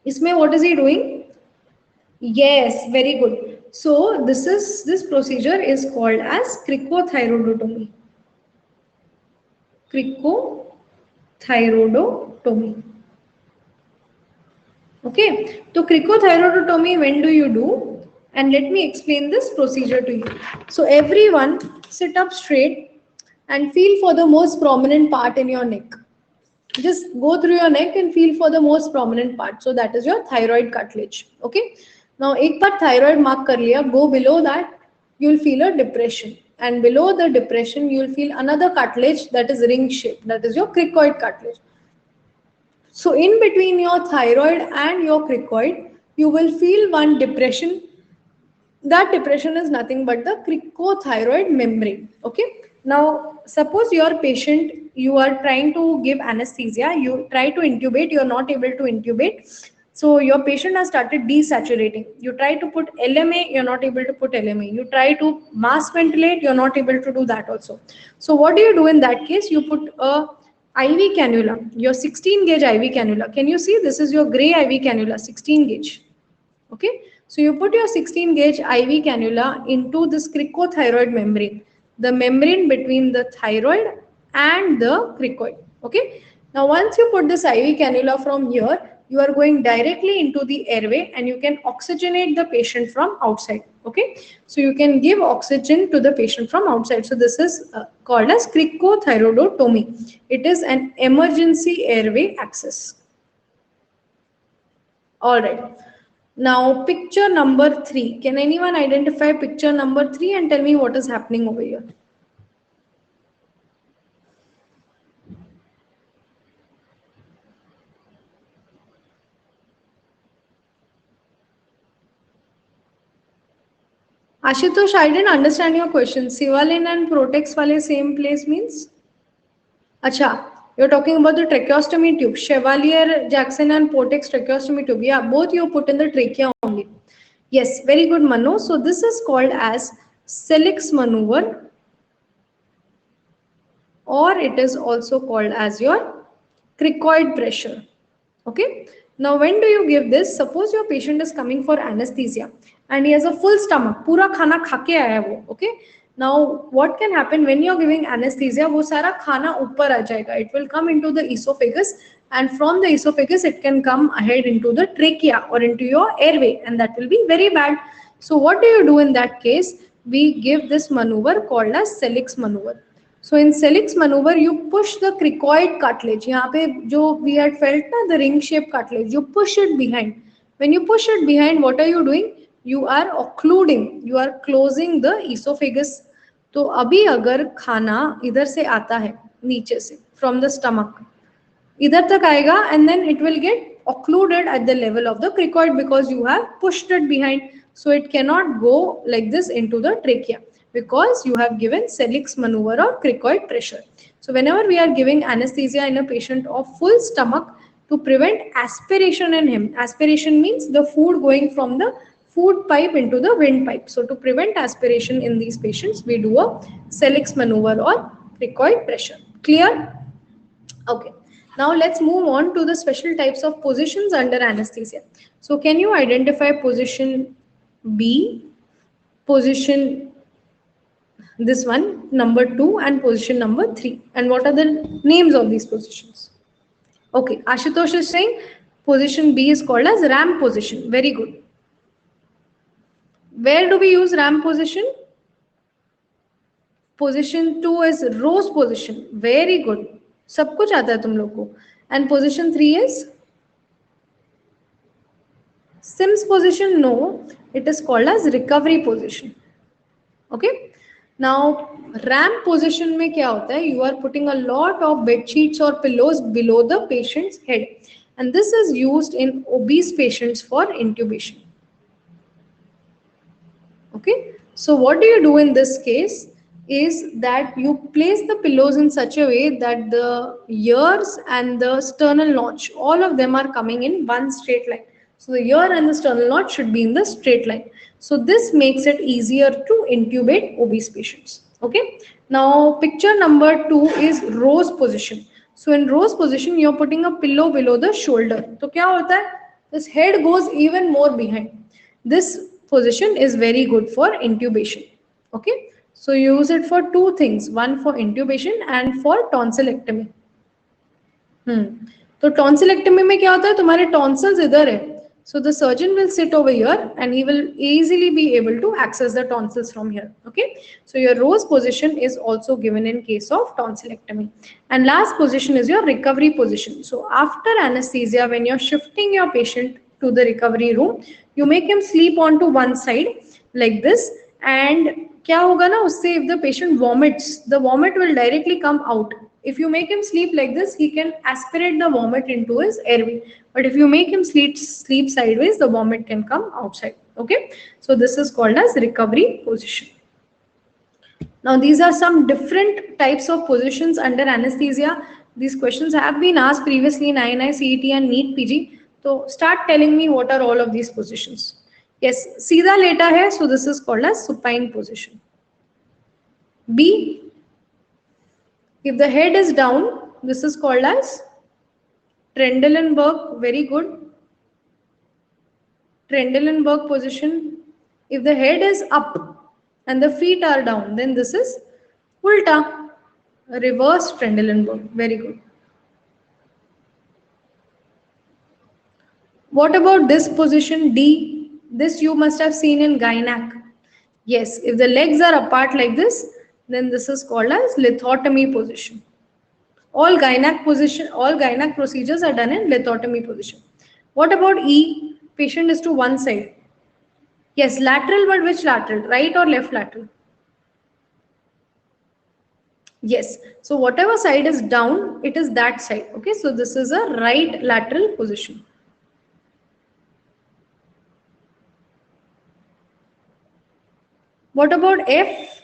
Isme, what is he doing? Yes, very good. So this procedure is called as cricothyroidotomy. Cricothyroidotomy. Okay, so cricothyroidotomy, when do you do? And let me explain this procedure to you. So everyone sit up straight and feel for the most prominent part in your neck. Just go through your neck and feel for the most prominent part. So that is your thyroid cartilage. Okay. Now, एक बार thyroid mark कर लिया, go below that, you'll feel a depression. And below the depression, you'll feel another cartilage that is ring shaped. That is your cricoid cartilage. So in between your thyroid and your cricoid, you will feel one depression. That depression is nothing but the cricothyroid membrane. Okay. Now, suppose your patient, you are trying to give anesthesia, you try to intubate, you are not able to intubate. So your patient has started desaturating. You try to put LMA, you're not able to put LMA. You try to mask ventilate, you're not able to do that also. So what do you do in that case? You put a IV cannula, your 16 gauge IV cannula. Can you see? This is your gray IV cannula, 16 gauge. Okay. So you put your 16 gauge IV cannula into this cricothyroid membrane, the membrane between the thyroid and the cricoid. Okay. Now, once you put this IV cannula from here, you are going directly into the airway and you can oxygenate the patient from outside. Okay. So you can give oxygen to the patient from outside. So this is called as cricothyroidotomy. It is an emergency airway access. All right. Now, picture number 3. Can anyone identify picture number 3 and tell me what is happening over here? Ashutosh, I didn't understand your question. Sivalin and Protex wale same place means? Acha, you're talking about the tracheostomy tube. Chevalier, Jackson and Protex tracheostomy tube. Yeah, both you put in the trachea only. Yes, very good, Manu. So this is called as Sellick's maneuver, or it is also called as your cricoid pressure. Okay. Now, when do you give this? Suppose your patient is coming for anesthesia and he has a full stomach. Pura khana kha ke aaya wo. Okay. Now, what can happen when you're giving anesthesia? वो सारा खाना ऊपर आ जाएगा. It will come into the esophagus, and from the esophagus, it can come ahead into the trachea or into your airway, and that will be very bad. So, what do you do in that case? We give this maneuver called as Sellick's maneuver. So in Sellick's maneuver, you push the cricoid cartilage. यहाँ पे जो we had felt ना, the ring-shaped cartilage, you push it behind. When you push it behind, what are you doing? you are occluding, you are closing the esophagus. तो अभी अगर खाना इधर से आता है नीचे से from the stomach, इधर तक आएगा and then it will get occluded at the level of the cricoid because you have pushed it behind. So it cannot go like this into the trachea because you have given Sellick's maneuver or cricoid pressure. So whenever we are giving anesthesia in a patient of full stomach, to prevent aspiration in him, aspiration means the food going from the food pipe into the windpipe. So to prevent aspiration in these patients, we do a Sellick's maneuver or cricoid pressure. Clear? Okay. Now let's move on to the special types of positions under anesthesia. So can you identify position B, position this one, number 2, and position number 3? And what are the names of these positions? Okay, Ashutosh is saying position B is called as RAM position. Very good. Where do we use RAM position? Position 2 is Rose position. Very good. सब कुछ आता है तुम लोग को. And position 3 is Sims position. No, it is called as recovery position. Okay. Now RAM position में क्या होता है? You are putting a lot of bed sheets or pillows below the patient's head, and this is used in obese patients for intubation. Okay. So what do you do in this case? Is that you place the pillows in such a way that the ears and the sternal notch, all of them are coming in one straight line. So the ear and the sternal notch should be in the straight line. So this makes it easier to intubate obese patients. Okay. Now picture number 2 is Rose position. So in Rose position, you're putting a pillow below the shoulder. So क्या होता है? This head goes even more behind. This position is very good for intubation. Okay. So use it for two things, one for intubation and for tonsillectomy. तो tonsillectomy में क्या होता है? तुम्हारे tonsils इधर है. So the surgeon will sit over here and he will easily be able to access the tonsils from here. Okay. So your Rose position is also given in case of tonsillectomy. And last position is your recovery position. So after anesthesia, when you're shifting your patient to the recovery room, you make him sleep onto one side like this, and क्या होगा ना उससे, if the patient vomits, the vomit will directly come out. If you make him sleep like this, he can aspirate the vomit into his airway. But if you make him sleep sideways, the vomit can come outside. Okay. So this is called as recovery position. Now these are some different types of positions under anesthesia. These questions have been asked previously in INI, CET and NEET PG. So start telling me what are all of these positions. Yes, सीधा लेटा है, so this is called as supine position. B, if the head is down, this is called as Trendelenburg. Very good. Trendelenburg position. If the head is up and the feet are down, then this is Ulta, reverse Trendelenburg. Very good. What about this position D? This you must have seen in gynac. Yes, if the legs are apart like this, then this is called as lithotomy position. All gynac procedures are done in lithotomy position. What about E? Patient is to one side. Yes, lateral, but which lateral? Right or left lateral? Yes. So whatever side is down, it is that side. Okay, so this is a right lateral position. What about F?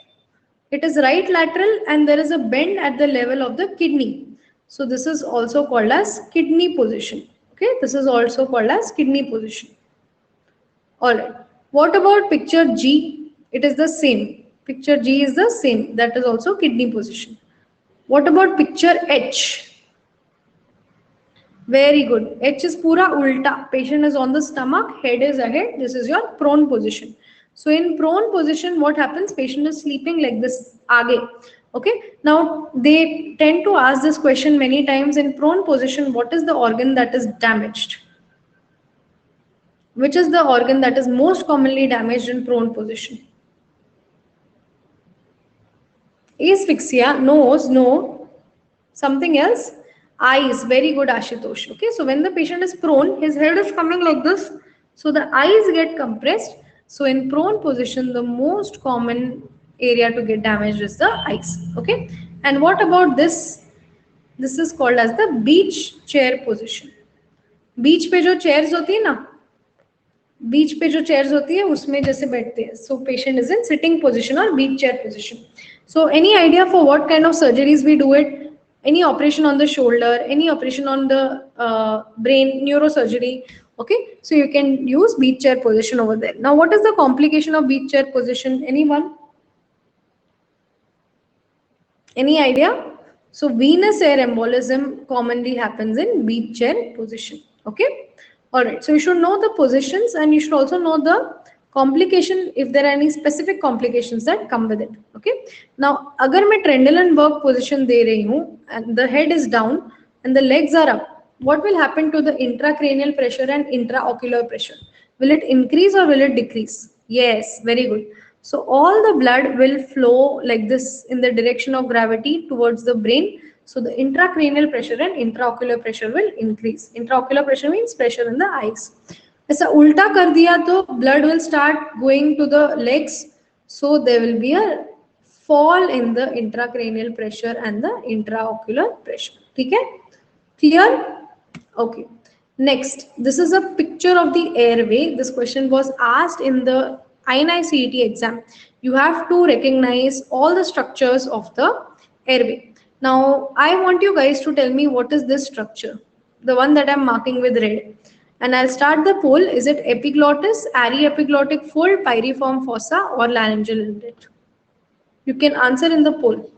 It is right lateral and there is a bend at the level of the kidney. So this is also called as kidney position. Okay, this is also called as kidney position. Alright. What about picture G? It is the same. Picture G is the same. That is also kidney position. What about picture H? Very good. H is pura ulta. Patient is on the stomach, head is ahead. This is your prone position. So in prone position, what happens? Patient is sleeping like this, aage. Okay. Now they tend to ask this question many times. In prone position, what is the organ that is damaged? Which is the organ that is most commonly damaged in prone position? Asphyxia, nose, no. Something else? Eyes. Very good, Ashutosh. Okay. So when the patient is prone, his head is coming like this. So the eyes get compressed So in prone position, the most common area to get damaged is the eyes. Okay. And what about this? This is called as the beach chair position. बीच पे जो chairs होती है ना, बीच पे जो chairs होती है उसमें जैसे बैठते हैं. So patient is in sitting position और beach chair position. So any idea for what kind of surgeries we do it? Any operation on the shoulder, any operation on the brain, neurosurgery. Okay, so you can use beach chair position over there. Now what is the complication of beach chair position? Anyone? Any idea? So venous air embolism commonly happens in beach chair position. Okay, all right, so you should know the positions and you should also know the complication if there are any specific complications that come with it. Okay, now agar main Trendelenburg position de rahi hu and the head is down and the legs are up, what will happen to the intracranial pressure and intraocular pressure? Will it increase or will it decrease? Yes, very good. So all the blood will flow like this in the direction of gravity towards the brain. So the intracranial pressure and intraocular pressure will increase. Intraocular pressure means pressure in the eyes. ऐसा उल्टा कर दिया तो blood will start going to the legs, so there will be a fall in the intracranial pressure and the intraocular pressure. ठीक है? Clear? Okay. Next, this is a picture of the airway. This question was asked in the INI-CET exam. You have to recognize all the structures of the airway. Now, I want you guys to tell me what is this structure, the one that I'm marking with red. And I'll start the poll. Is it epiglottis, aryepiglottic fold, pyriform fossa, or laryngeal inlet? You can answer in the poll.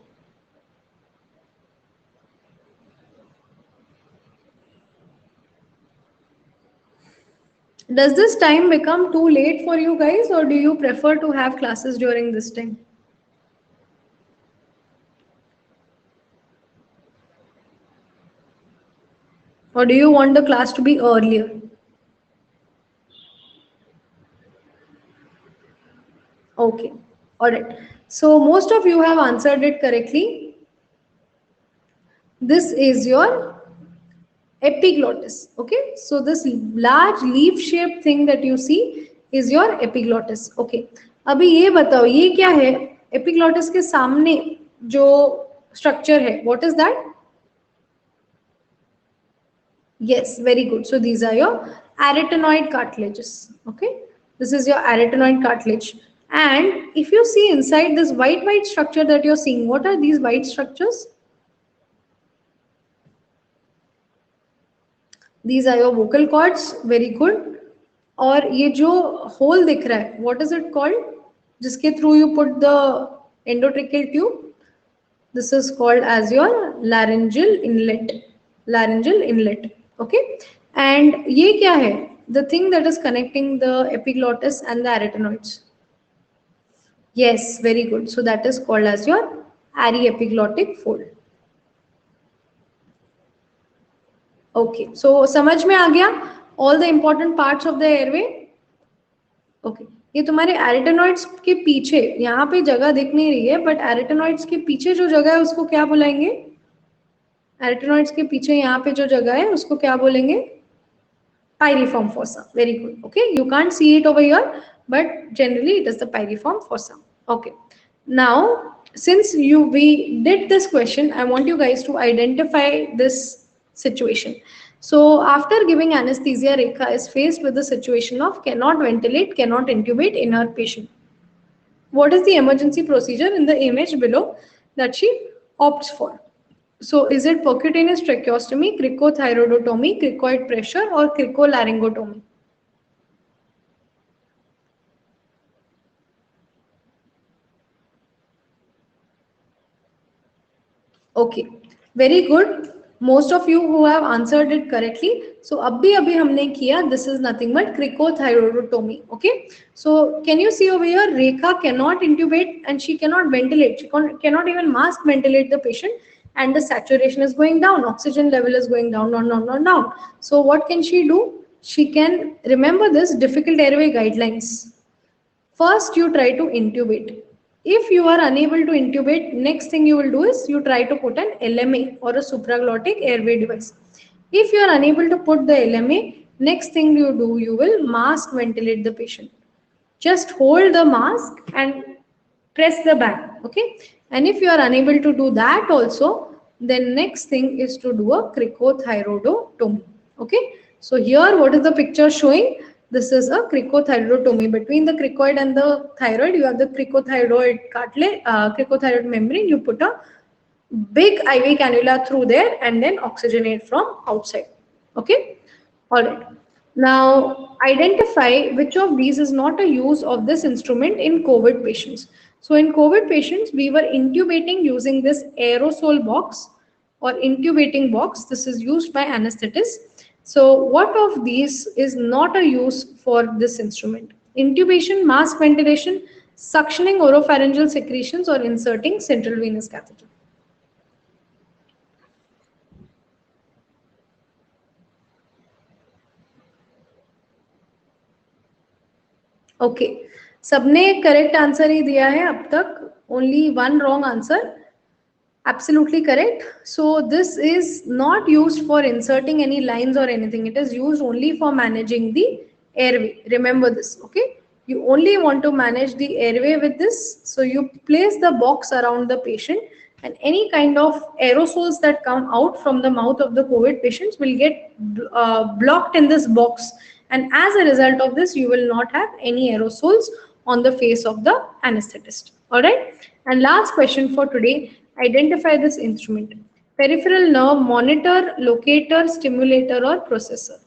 Does this time become too late for you guys, or do you prefer to have classes during this time? Or do you want the class to be earlier? Okay, all right. So most of you have answered it correctly. This is your epiglottis. Okay, so this large leaf shaped thing that you see is your epiglottis. Okay, अभी ये बताओ ये क्या है? Epiglottis के सामने जो structure है, what is that? Yes, very good. So these are your arytenoid cartilages. Okay, this is your arytenoid cartilage. And if you see inside this white structure that you're seeing, what are these white structures? These are your vocal cords. Very good. और ये जो hole दिख रहा है, what is it called? जिसके through you put the endotracheal tube. This is called as your laryngeal inlet. Laryngeal inlet. Okay. And ये क्या है? The thing that is connecting the epiglottis and the arytenoids. Yes, very good. So that is called as your aryepiglottic fold. Okay, so समझ में आ गया all the important parts of the airway. Okay, ये तुम्हारे arytenoids के पीछे यहाँ पे जगह दिख नहीं रही है, but arytenoids के पीछे जो जगह है उसको क्या बोलेंगे? Arytenoids के पीछे यहाँ पे जो जगह है उसको क्या बोलेंगे? Pyriform fossa. Very good. Okay, you can't see it over here, but generally it is the pyriform fossa. Okay, now since we did this question, I want you guys to identify this situation. So after giving anesthesia, Rekha is faced with the situation of cannot ventilate, cannot intubate in her patient. What is the emergency procedure in the image below that she opts for? So is it percutaneous tracheostomy, cricothyroidotomy, cricoid pressure, or cricolaryngotomy? Okay, very good. Most of you who have answered it correctly. So abhi हमने किया, this is nothing but cricothyroidotomy. Okay, so can you see over here, Rekha cannot intubate and she cannot ventilate. She cannot even mask ventilate the patient, and the saturation is going down, oxygen level is going down, down. So what can she do? She can remember this difficult airway guidelines. First, you try to intubate. If you are unable to intubate, next thing you will do is you try to put an LMA or a supraglottic airway device. If you are unable to put the LMA, next thing you do, you will mask ventilate the patient. Just hold the mask and press the back. Okay. And if you are unable to do that also, then next thing is to do a cricothyroidotomy. Okay. So here, what is the picture showing? This is a cricothyroidotomy. Between the cricoid and the thyroid, you have the cricothyroid cartilage, cricothyroid membrane. You put a big IV cannula through there and then oxygenate from outside. Okay. All right. Now, identify which of these is not a use of this instrument in COVID patients. So, in COVID patients, we were intubating using this aerosol box or intubating box. This is used by anesthetists. So, what of these is not a use for this instrument? Intubation, mask ventilation, suctioning oropharyngeal secretions, or inserting central venous catheter. Okay सबने correct answer ही दिया है अब तक only one wrong answer absolutely correct. So this is not used for inserting any lines or anything. It is used only for managing the airway. Remember this. Okay, you only want to manage the airway with this. So you place the box around the patient and any kind of aerosols that come out from the mouth of the COVID patients will get blocked in this box, and as a result of this you will not have any aerosols on the face of the anesthetist. All right, and last question for today: identify this instrument. Peripheral nerve monitor, locator, stimulator, or processor.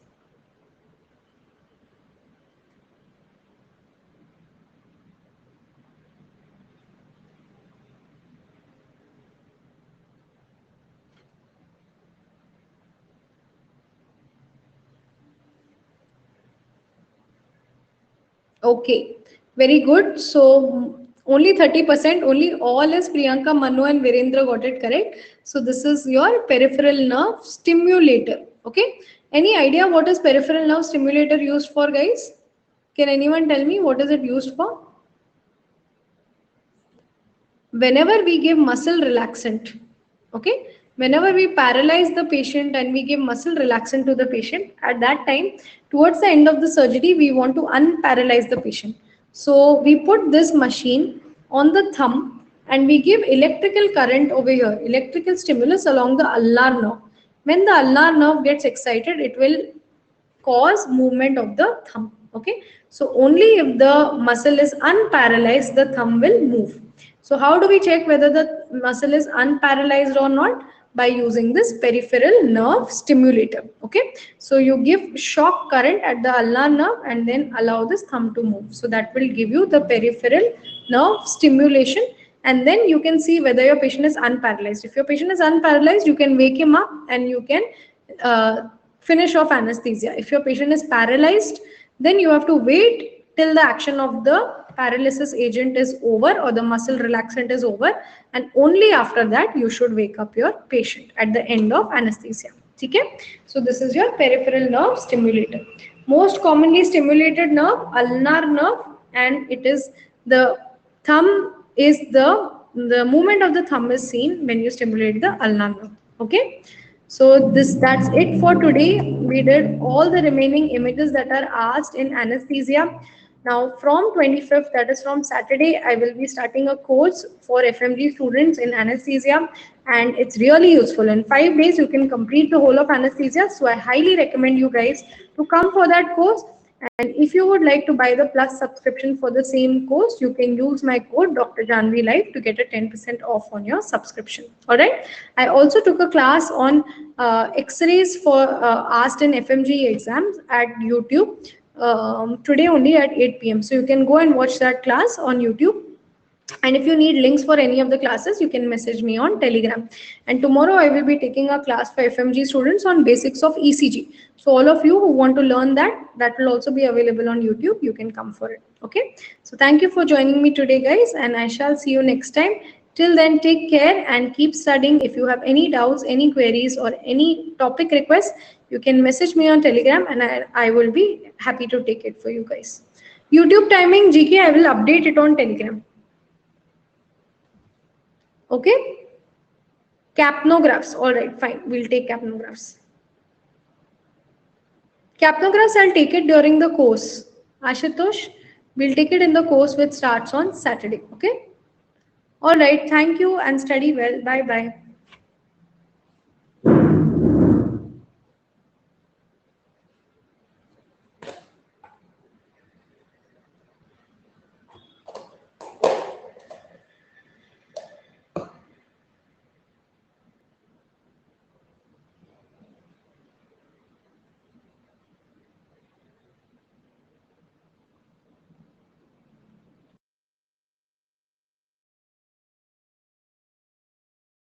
Okay, very good. So only 30%, only all is Priyanka, Manu and Virendra got it correct. So this is your peripheral nerve stimulator. Okay. Any idea what is peripheral nerve stimulator used for, guys? Can anyone tell me what is it used for? Whenever we give muscle relaxant, okay, whenever we paralyze the patient and we give muscle relaxant to the patient, at that time, towards the end of the surgery, we want to unparalyze the patient. So we put this machine on the thumb and we give electrical current over here, electrical stimulus along the ulnar nerve. When the ulnar nerve gets excited, it will cause movement of the thumb. Okay, so only if the muscle is unparalyzed, the thumb will move. So how do we check whether the muscle is unparalyzed or not? By using this peripheral nerve stimulator. Okay, so you give shock current at the ulnar nerve and then allow this thumb to move. So that will give you the peripheral nerve stimulation, and then you can see whether your patient is unparalyzed. If your patient is unparalyzed, you can wake him up and you can finish off anesthesia. If your patient is paralyzed, then you have to wait till the action of the paralysis agent is over or the muscle relaxant is over, and only after that you should wake up your patient at the end of anesthesia. Okay? So this is your peripheral nerve stimulator. Most commonly stimulated nerve, ulnar nerve, and it is the thumb is the movement of the thumb is seen when you stimulate the ulnar nerve. Okay? So that's it for today. We did all the remaining images that are asked in anesthesia. Now from 25th, that is from Saturday, I will be starting a course for FMG students in anesthesia, and it's really useful. In 5 days, you can complete the whole of anesthesia. So I highly recommend you guys to come for that course. And if you would like to buy the plus subscription for the same course, you can use my code Dr. Janvi Life to get a 10% off on your subscription. All right. I also took a class on X-rays for asked in FMG exams at YouTube today only at 8 p.m. So you can go and watch that class on YouTube. And if you need links for any of the classes, you can message me on Telegram. And tomorrow I will be taking a class for FMG students on basics of ECG. So all of you who want to learn that, that will also be available on YouTube. You can come for it. Okay. So thank you for joining me today, guys. And I shall see you next time. Till then, take care and keep studying. If you have any doubts, any queries, or any topic requests, you can message me on Telegram and I will be happy to take it for you guys. YouTube timing, GK, I will update it on Telegram. Okay, capnographs. All right, fine. We'll take capnographs. Capnographs, I'll take it during the course. Ashutosh, We'll take it in the course which starts on Saturday. Okay. All right. Thank you and study well. Bye bye.